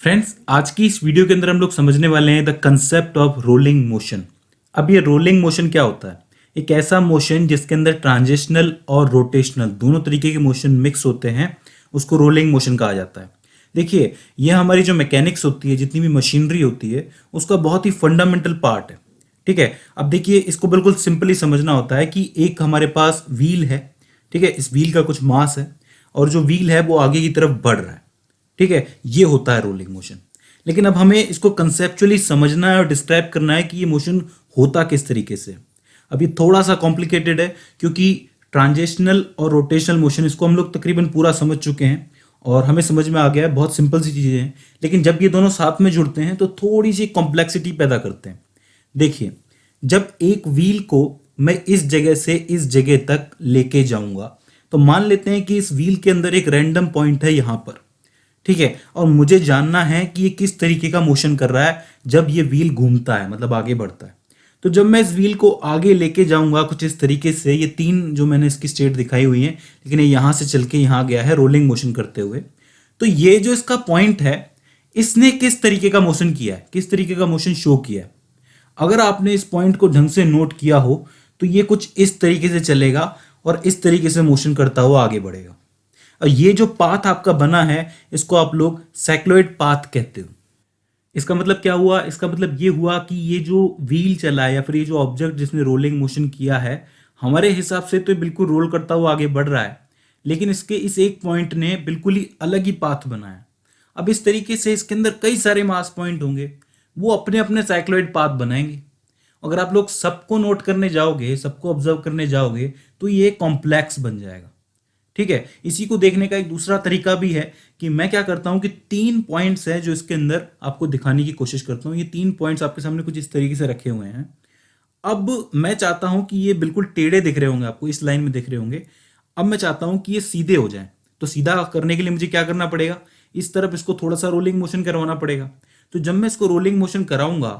Friends, आज की इस वीडियो के अंदर हम लोग समझने वाले हैं the concept of rolling motion. अब ये रोलिंग मोशन क्या होता है? एक ऐसा मोशन जिसके अंदर ट्रांजिशनल और रोटेशनल दोनों तरीके के मोशन मिक्स होते हैं, उसको रोलिंग मोशन कहा जाता है। देखिए, यह हमारी जो मैकेनिक्स होती है, जितनी भी मशीनरी होती है, उसका बहुत ही फंडामेंटल पार्ट है। ठीक है। अब देखिए, इसको बिल्कुल सिंपली समझना होता है कि एक हमारे पास व्हील है। ठीक है, इस व्हील का कुछ मास है और जो व्हील है वो आगे की तरफ बढ़ रहा है। ठीक है, ये होता है रोलिंग मोशन। लेकिन अब हमें इसको कंसेप्चुअली समझना है और डिस्क्राइब करना है कि ये मोशन होता किस तरीके से। अब ये थोड़ा सा कॉम्प्लिकेटेड है, क्योंकि ट्रांजिशनल और रोटेशनल मोशन इसको हम लोग तकरीबन पूरा समझ चुके हैं और हमें समझ में आ गया है, बहुत सिंपल सी चीज़ें हैं। लेकिन जब ये दोनों साथ में जुड़ते हैं तो थोड़ी सी कॉम्प्लेक्सिटी पैदा करते हैं। देखिए, जब एक व्हील को मैं इस जगह से इस जगह तक लेके जाऊंगा, तो मान लेते हैं कि इस व्हील के अंदर एक रैंडम पॉइंट है यहाँ पर। ठीक है, और मुझे जानना है कि ये किस तरीके का मोशन कर रहा है जब ये व्हील घूमता है, मतलब आगे बढ़ता है। तो जब मैं इस व्हील को आगे लेके जाऊंगा कुछ इस तरीके से, ये तीन जो मैंने इसकी स्टेट दिखाई हुई है, लेकिन ये यहां से चल के यहां गया है रोलिंग मोशन करते हुए। तो ये जो इसका पॉइंट है, इसने किस तरीके का मोशन किया है, किस तरीके का मोशन शो किया है। अगर आपने इस पॉइंट को ढंग से नोट किया हो तो ये कुछ इस तरीके से चलेगा और इस तरीके से मोशन करता हुआ आगे बढ़ेगा। और ये जो पाथ आपका बना है, इसको आप लोग साइक्लॉइड पाथ कहते हो। इसका मतलब क्या हुआ? इसका मतलब ये हुआ कि ये जो व्हील चला है या फिर ये जो ऑब्जेक्ट जिसने रोलिंग मोशन किया है, हमारे हिसाब से तो बिल्कुल रोल करता हुआ आगे बढ़ रहा है, लेकिन इसके इस एक पॉइंट ने बिल्कुल ही अलग ही पाथ बनाया। अब इस तरीके से इसके अंदर कई सारे मास पॉइंट होंगे, वो अपने अपने साइक्लॉइड पाथ बनाएंगे। अगर आप लोग सबको नोट करने जाओगे, सबको ऑब्जर्व करने जाओगे, तो ये कॉम्प्लेक्स बन जाएगा। ठीक है, इसी को देखने का एक दूसरा तरीका भी है कि मैं क्या करता हूं कि तीन पॉइंट्स हैं जो इसके अंदर आपको दिखाने की कोशिश करता हूं। ये तीन पॉइंट्स आपके सामने कुछ इस तरीके से रखे हुए हैं। अब मैं चाहता हूं कि ये बिल्कुल टेढ़े दिख रहे होंगे, आपको इस लाइन में दिख रहे होंगे। अब मैं चाहता हूं कि ये सीधे हो जाएं। तो सीधा करने के लिए मुझे क्या करना पड़ेगा? इस तरफ इसको थोड़ा सा रोलिंग मोशन करवाना पड़ेगा। तो जब मैं इसको रोलिंग मोशन कराऊंगा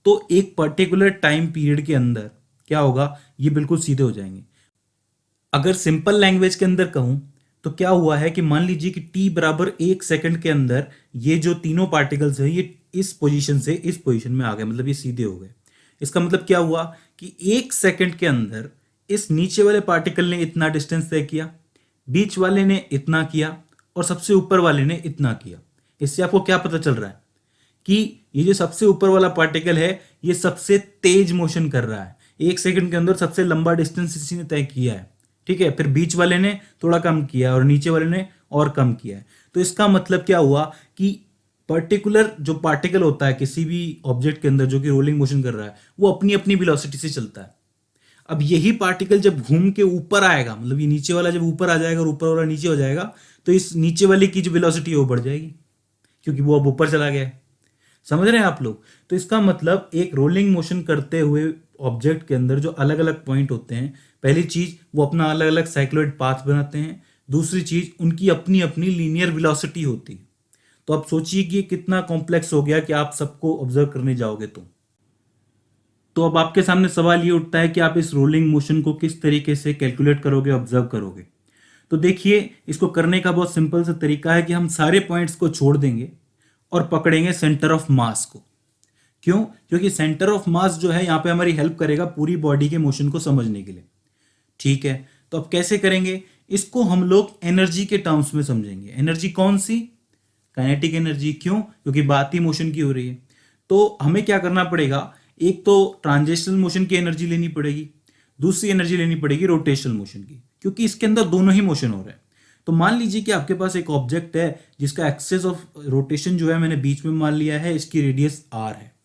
तो एक पर्टिकुलर टाइम पीरियड के अंदर क्या होगा, ये बिल्कुल सीधे हो जाएंगे। अगर सिंपल लैंग्वेज के अंदर कहूं तो क्या हुआ है कि मान लीजिए कि t बराबर 1 सेकंड के अंदर ये जो तीनों पार्टिकल्स हैं, ये इस पोजीशन से इस पोजीशन में आ गए, मतलब ये सीधे हो गए। इसका मतलब क्या हुआ कि 1 सेकंड के अंदर इस नीचे वाले पार्टिकल ने इतना डिस्टेंस तय किया, बीच वाले ने इतना किया और सबसे ऊपर वाले ने इतना किया। इससे आपको क्या पता चल रहा है कि ये जो सबसे ऊपर वाला पार्टिकल है, ये सबसे तेज मोशन कर रहा है। 1 सेकंड के अंदर सबसे लंबा डिस्टेंस इसी ने तय किया है। ठीक है, फिर बीच वाले ने थोड़ा कम किया और नीचे वाले ने और कम किया है। तो इसका मतलब क्या हुआ कि पर्टिकुलर जो पार्टिकल होता है किसी भी ऑब्जेक्ट के अंदर जो कि रोलिंग मोशन कर रहा है, वो अपनी अपनी वेलोसिटी से चलता है। अब यही पार्टिकल जब घूम के ऊपर आएगा, मतलब ये नीचे वाला जब ऊपर आ जाएगा और ऊपर वाला नीचे हो जाएगा, तो इस नीचे वाले की जो वेलोसिटी है वो बढ़ जाएगी, क्योंकि वो अब ऊपर चला गया है। समझ रहे हैं आप लोग? तो इसका मतलब एक रोलिंग मोशन करते हुए ऑब्जेक्ट के अंदर जो अलग अलग पॉइंट होते हैं, पहली चीज वो अपना अलग अलग साइक्लॉइड पाथ बनाते हैं। दूसरी चीज उनकी अपनी अपनी लीनियर वेलोसिटी होती है। तो आप सोचिए कि ये कितना कॉम्प्लेक्स हो गया कि आप सबको ऑब्जर्व करने जाओगे तो अब आपके सामने सवाल ये उठता है कि आप इस रोलिंग मोशन को किस तरीके से कैलकुलेट करोगे, ऑब्जर्व करोगे। तो देखिए, इसको करने का बहुत सिंपल सा तरीका है कि हम सारे पॉइंट्स को छोड़ देंगे और पकड़ेंगे सेंटर ऑफ मास को। क्यों? क्योंकि सेंटर ऑफ मास जो है यहाँ पे हमारी हेल्प करेगा पूरी बॉडी के मोशन को समझने के लिए। ठीक है, तो अब कैसे करेंगे इसको? हम लोग एनर्जी के टर्म्स में समझेंगे। एनर्जी कौन सी? Kinetic energy. क्यों? क्योंकि बात ही मोशन की हो रही है। तो हमें क्या करना पड़ेगा? एक तो ट्रांजिशनल मोशन की एनर्जी लेनी पड़ेगी, दूसरी एनर्जी लेनी पड़ेगी रोटेशनल मोशन की, क्योंकि इसके अंदर दोनों ही मोशन हो रहे हैं। तो मान लीजिए कि आपके पास एक ऑब्जेक्ट है जिसका एक्सेस ऑफ रोटेशन जो है मैंने बीच में मान लिया है, इसकी रेडियस r है।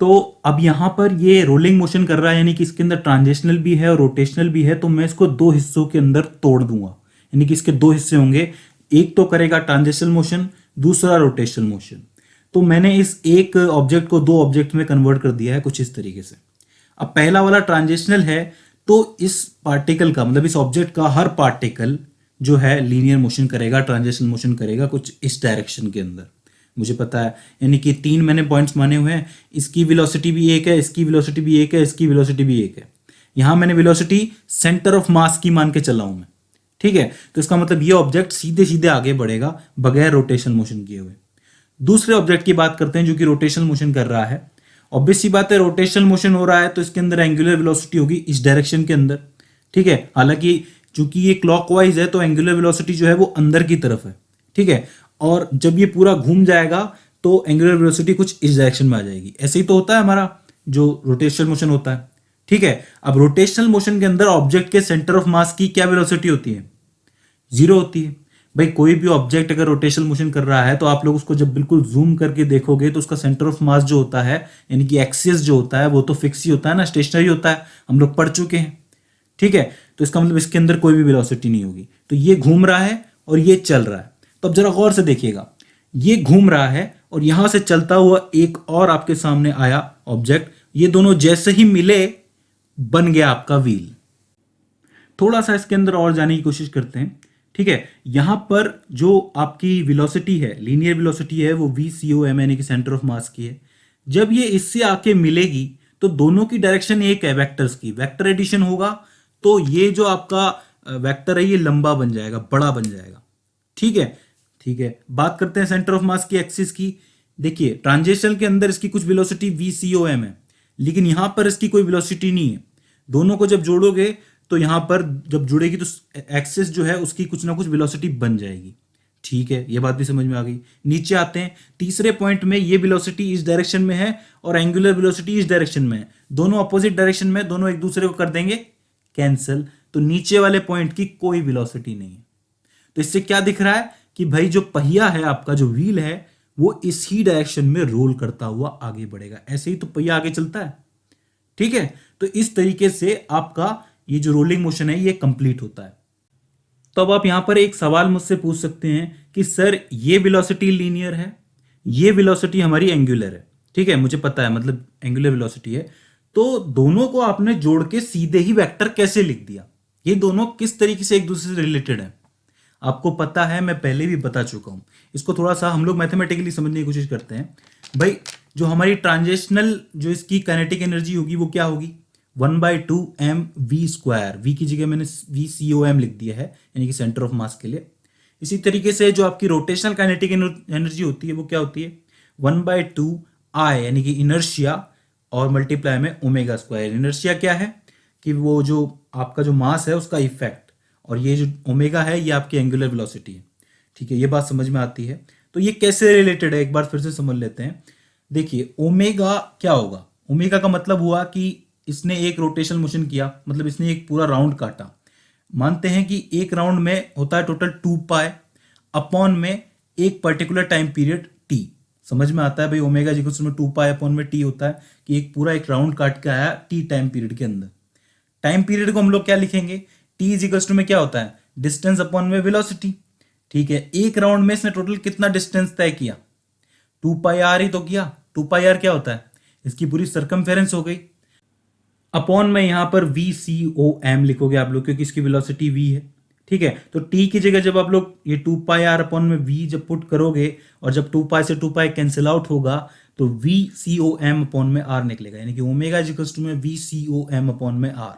तो अब यहां पर ये रोलिंग मोशन कर रहा है, यानी कि इसके अंदर ट्रांजिशनल भी है और रोटेशनल भी है। तो मैं इसको दो हिस्सों के अंदर तोड़ दूंगा, यानी कि इसके दो हिस्से होंगे। एक तो करेगा ट्रांजिशनल मोशन, दूसरा रोटेशनल मोशन। तो मैंने इस एक ऑब्जेक्ट को दो ऑब्जेक्ट में कन्वर्ट कर दिया है कुछ इस तरीके से। अब पहला वाला ट्रांजिशनल है, तो इस पार्टिकल का मतलब इस ऑब्जेक्ट का हर पार्टिकल जो है लीनियर मोशन करेगा, ट्रांजिशनल मोशन करेगा कुछ इस डायरेक्शन के अंदर, मुझे पता है। यानी कि तीन मैंने पॉइंट्स माने हुए हैं, इसकी वेलोसिटी भी एक है, इसकी वेलोसिटी भी एक है, इसकी वेलोसिटी भी एक है। यहां मैंने वेलोसिटी सेंटर ऑफ मास की मान के चला हूं मैं। ठीक है, तो इसका मतलब ये ऑब्जेक्ट सीधे सीधे आगे बढ़ेगा बगैर रोटेशन मोशन किए हुए। दूसरे ऑब्जेक्ट की बात करते हैं जो कि रोटेशनल मोशन कर रहा है। ऑब्वियस सी बात है, रोटेशनल मोशन हो रहा है तो इसके अंदर एंगुलर वेलोसिटी होगी इस डायरेक्शन के अंदर। ठीक है, हालांकि चूंकि ये क्लॉकवाइज है तो एंगुलर वेलोसिटी जो है वो अंदर की तरफ है। ठीक है, और जब ये पूरा घूम जाएगा तो एंगुलर वेलोसिटी कुछ इस डायरेक्शन में आ जाएगी। ऐसे ही तो होता है हमारा जो रोटेशनल मोशन होता है। ठीक है, अब रोटेशनल मोशन के अंदर ऑब्जेक्ट के सेंटर ऑफ मास की क्या वेलोसिटी होती है? जीरो होती है। भाई कोई भी ऑब्जेक्ट अगर रोटेशनल मोशन कर रहा है तो आप लोग उसको जब बिल्कुल जूम करके देखोगे तो उसका सेंटर ऑफ मास जो होता है, यानी कि एक्सिस जो होता है, वो तो फिक्स ही होता है ना, स्टेशनरी होता है, हम लोग पढ़ चुके हैं। ठीक है, तो इसका मतलब इसके अंदर कोई भी वेलोसिटी नहीं होगी। तो ये घूम रहा है और ये चल रहा है। तो अब जरा गौर से देखिएगा, ये घूम रहा है और यहां से चलता हुआ एक और आपके सामने आया ऑब्जेक्ट, ये दोनों जैसे ही मिले बन गया आपका व्हील। थोड़ा सा इसके अंदर और जाने की कोशिश करते हैं। ठीक है, यहां पर जो आपकी वेलोसिटी है, लीनियर वेलोसिटी है, वो VCOM यानी कि सेंटर ऑफ मास की है। जब ये इससे आके मिलेगी तो दोनों की डायरेक्शन एक है, वेक्टर्स की, वेक्टर एडिशन होगा तो ये जो आपका वेक्टर है ये लंबा बन जाएगा, बड़ा बन जाएगा। ठीक है, ठीक है, बात करते हैं सेंटर ऑफ मास की एक्सिस की। देखिए ट्रांजिशन के अंदर इसकी कुछ वेलोसिटी VCOM है, लेकिन यहां पर इसकी कोई वेलोसिटी नहीं है। दोनों को जब जोड़ोगे तो यहां पर जब जुड़ेगी तो एक्सिस जो है उसकी कुछ ना कुछ वेलोसिटी बन जाएगी। ठीक है, ये बात भी समझ में आ गई। नीचे आते हैं तीसरे पॉइंट में, ये वेलोसिटी इस डायरेक्शन में है और एंगुलर वेलोसिटी इस डायरेक्शन में है, दोनों अपोजिट डायरेक्शन में, दोनों एक दूसरे को कर देंगे कैंसिल, तो नीचे वाले पॉइंट की कोई वेलोसिटी नहीं है। तो इससे क्या दिख रहा है कि भाई जो पहिया है आपका, जो व्हील है, वो इस ही डायरेक्शन में रोल करता हुआ आगे बढ़ेगा। ऐसे ही तो पहिया आगे चलता है। ठीक है, तो इस तरीके से आपका ये जो रोलिंग मोशन है ये कंप्लीट होता है। तो अब आप यहां पर एक सवाल मुझसे पूछ सकते हैं कि सर ये वेलोसिटी लीनियर है, ये वेलोसिटी हमारी एंगुलर है। ठीक है, मुझे पता है, मतलब एंगुलर वेलोसिटी है, तो दोनों को आपने जोड़ के सीधे ही वेक्टर कैसे लिख दिया? ये दोनों किस तरीके से एक दूसरे से रिलेटेड है आपको पता है, मैं पहले भी बता चुका हूं। इसको थोड़ा सा हम लोग मैथमेटिकली समझने की कोशिश करते हैं। भाई जो हमारी ट्रांजिशनल जो इसकी काइनेटिक एनर्जी होगी वो क्या होगी? 1/2 mv²। वी की जगह मैंने VCOM लिख दिया है, यानी कि सेंटर ऑफ मास के लिए। इसी तरीके से जो आपकी रोटेशनल काइनेटिक एनर्जी होती है वो क्या होती है? 1/2I यानी कि इनर्शिया और मल्टीप्लाई में ω²। इनर्शिया क्या है कि वो जो आपका जो मास है उसका इफेक्ट, और ये जो ओमेगा है ये आपकी एंगुलर वेलोसिटी है। ठीक है, ये बात समझ में आती है। तो ये कैसे रिलेटेड है एक बार फिर से समझ लेते हैं। देखिए ओमेगा क्या होगा? ओमेगा का मतलब हुआ कि इसने एक रोटेशनल मोशन किया, मतलब इसने एक पूरा राउंड काटा। मानते हैं कि एक राउंड में होता है टोटल 2π अपॉन में एक पर्टिकुलर टाइम पीरियड t। समझ में आता है भाई, ओमेगा जिक्वल्स में 2π अपॉन में t होता है कि एक पूरा एक राउंड काट के आया t टाइम पीरियड के अंदर। टाइम पीरियड को हम लोग क्या लिखेंगे? t इक्वल्स टू में क्या होता है? डिस्टेंस अपॉन में वेलोसिटी। ठीक है, एक राउंड में इसने टोटल कितना डिस्टेंस तय किया? 2πr ही तो किया। 2πr क्या होता है? इसकी पूरी सर्कमफेरेंस हो गई। अपॉन में यहां पर VCOM लिखोगे आप लोग, क्योंकि इसकी वेलोसिटी v है। ठीक है, तो t की जगह जब आप लोग ये 2πr अपॉन में v जब पुट करोगे और जब 2π से 2π कैंसिल आउट होगा तो VCOM अपॉन में r निकलेगा, यानी कि ओमेगा इक्वल्स टू में VCOM अपॉन में r।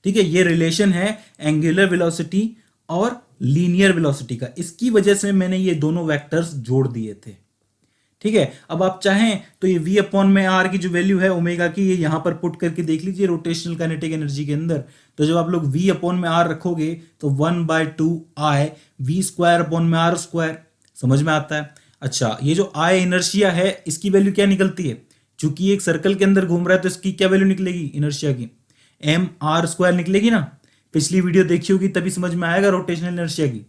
ठीक है, ये रिलेशन है एंगुलर वेलोसिटी और लीनियर वेलोसिटी का। इसकी वजह से मैंने ये दोनों वेक्टर्स जोड़ दिए थे। ठीक है, अब आप चाहें तो ये v अपॉन में r की जो वैल्यू है ओमेगा की, ये यहां पर पुट करके देख लीजिए रोटेशनल काइनेटिक एनर्जी के अंदर। तो जब आप लोग v अपॉन में r रखोगे तो 1/2I v² अपॉन में r²। समझ में आता है? अच्छा, ये जो I इनर्शिया है इसकी वैल्यू क्या निकलती है? चूंकि एक सर्कल के अंदर घूम रहा है तो इसकी क्या वैल्यू निकलेगी इनर्शिया की? mr² निकलेगी ना। पिछली वीडियो देखी होगी तभी समझ में आएगा रोटेशनल इनर्शिया की।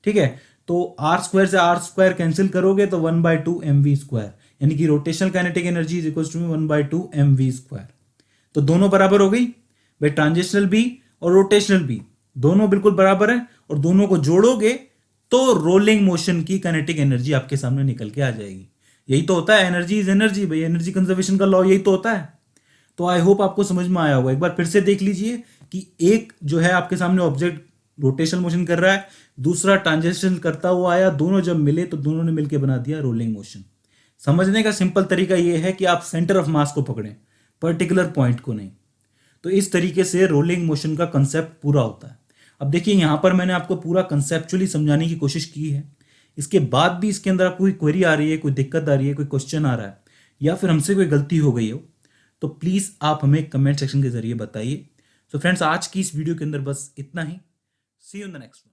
ठीक है, तो r² से r² कैंसिल करोगे तो 1/2 mv², यानी कि rotational kinetic energy is equal to 1/2 mv²। तो दोनों बराबर हो गई भाई, ट्रांजिशनल भी और रोटेशनल भी दोनों बिल्कुल बराबर है, और दोनों को जोड़ोगे तो रोलिंग मोशन की काइनेटिक एनर्जी आपके सामने निकल के आ जाएगी। यही तो होता है, एनर्जी इज एनर्जी भाई, एनर्जी कंजर्वेशन का लॉ यही तो होता है। तो आई होप आपको समझ में आया होगा। एक बार फिर से देख लीजिए कि एक जो है आपके सामने ऑब्जेक्ट रोटेशनल मोशन कर रहा है, दूसरा ट्रांजिशन करता हुआ आया, दोनों जब मिले तो दोनों ने मिलकर बना दिया रोलिंग मोशन। समझने का सिंपल तरीका यह है कि आप सेंटर ऑफ मास को पकड़ें, पर्टिकुलर पॉइंट को नहीं। तो इस तरीके से रोलिंग मोशन का कंसेप्ट पूरा होता है। अब देखिए यहां पर मैंने आपको पूरा कंसेप्चुअली समझाने की कोशिश की है। इसके बाद भी इसके अंदर आपको कोई क्वेरी आ रही है, कोई दिक्कत आ रही है, कोई क्वेश्चन आ रहा है या फिर हमसे कोई गलती हो गई हो, तो प्लीज़ आप हमें कमेंट सेक्शन के ज़रिए बताइए। सो फ्रेंड्स, आज की इस वीडियो के अंदर बस इतना ही। See you in the next one.